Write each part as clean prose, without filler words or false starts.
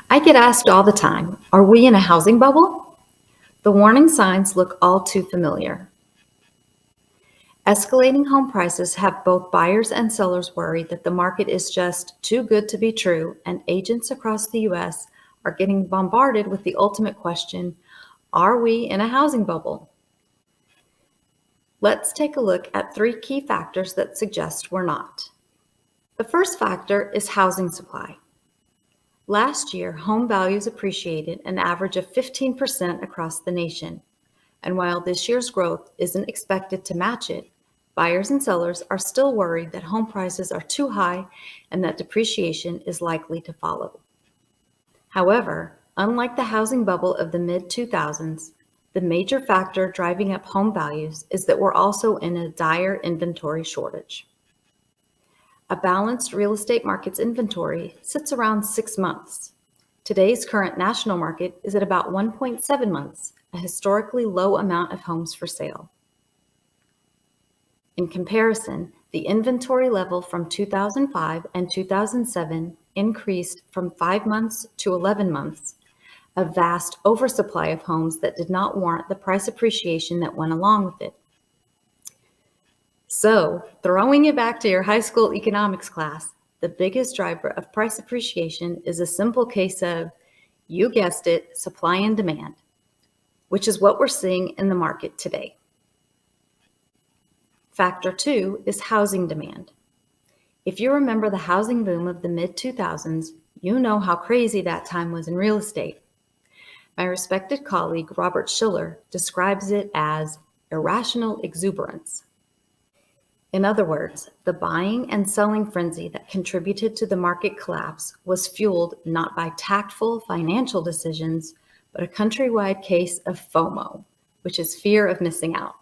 I get asked all the time, are we in a housing bubble? The warning signs look all too familiar. Escalating home prices have both buyers and sellers worried that the market is just too good to be true, and agents across the US are getting bombarded with the ultimate question, are we in a housing bubble? Let's take a look at 3 key factors that suggest we're not. The first factor is housing supply. Last year, home values appreciated an average of 15% across the nation. And while this year's growth isn't expected to match it, buyers and sellers are still worried that home prices are too high and that depreciation is likely to follow. However, unlike the housing bubble of the mid-2000s, the major factor driving up home values is that we're also in a dire inventory shortage. A balanced real estate market's inventory sits around 6 months. Today's current national market is at about 1.7 months, a historically low amount of homes for sale. In comparison, the inventory level from 2005 and 2007 increased from 5 months to 11 months, a vast oversupply of homes that did not warrant the price appreciation that went along with it. So, throwing it back to your high school economics class, the biggest driver of price appreciation is a simple case of, you guessed it, supply and demand, which is what we're seeing in the market today. Factor 2 is housing demand. If you remember the housing boom of the mid-2000s, you know how crazy that time was in real estate. My respected colleague, Robert Schiller, describes it as irrational exuberance. In other words, the buying and selling frenzy that contributed to the market collapse was fueled not by tactful financial decisions, but a countrywide case of FOMO, which is fear of missing out.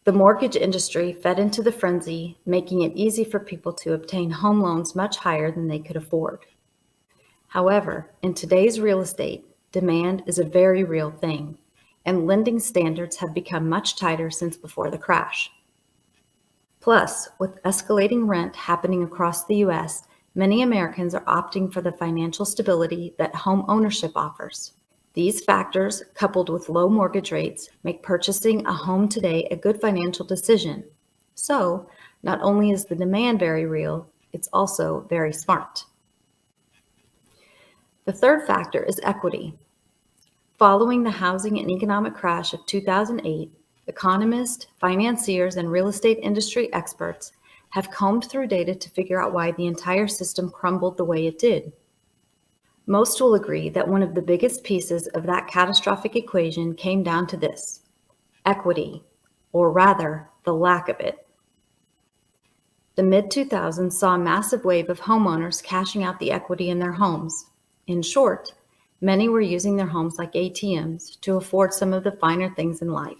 The mortgage industry fed into the frenzy, making it easy for people to obtain home loans much higher than they could afford. However, in today's real estate, demand is a very real thing, and lending standards have become much tighter since before the crash. Plus, with escalating rent happening across the US, many Americans are opting for the financial stability that home ownership offers. These factors, coupled with low mortgage rates, make purchasing a home today a good financial decision. So, not only is the demand very real, it's also very smart. The third factor is equity. Following the housing and economic crash of 2008, economists, financiers, and real estate industry experts have combed through data to figure out why the entire system crumbled the way it did. Most will agree that one of the biggest pieces of that catastrophic equation came down to this: equity, or rather, the lack of it. The mid-2000s saw a massive wave of homeowners cashing out the equity in their homes. In short, many were using their homes like ATMs to afford some of the finer things in life.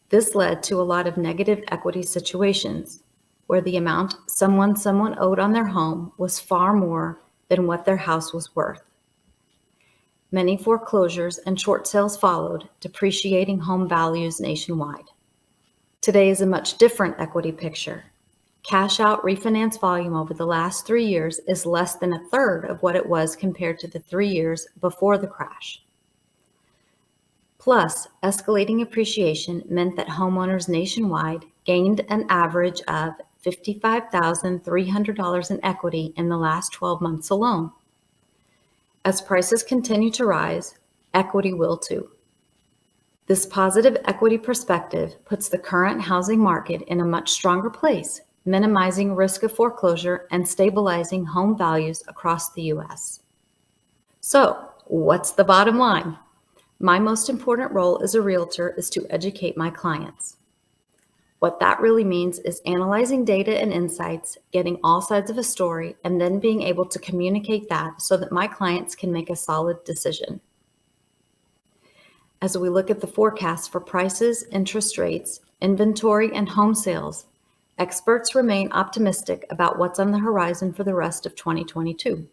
This led to a lot of negative equity situations, where the amount someone owed on their home was far more than what their house was worth. Many foreclosures and short sales followed, depreciating home values nationwide. Today is a much different equity picture. Cash out refinance volume over the last 3 years is less than a third of what it was compared to the 3 years before the crash. Plus, escalating appreciation meant that homeowners nationwide gained an average of $55,300 in equity in the last 12 months alone. As prices continue to rise, equity will too. This positive equity perspective puts the current housing market in a much stronger place, minimizing risk of foreclosure and stabilizing home values across the US. So, what's the bottom line? My most important role as a realtor is to educate my clients. What that really means is analyzing data and insights, getting all sides of a story, and then being able to communicate that so that my clients can make a solid decision. As we look at the forecast for prices, interest rates, inventory, and home sales, experts remain optimistic about what's on the horizon for the rest of 2022.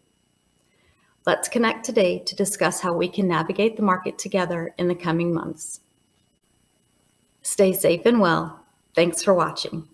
Let's connect today to discuss how we can navigate the market together in the coming months. Stay safe and well. Thanks for watching.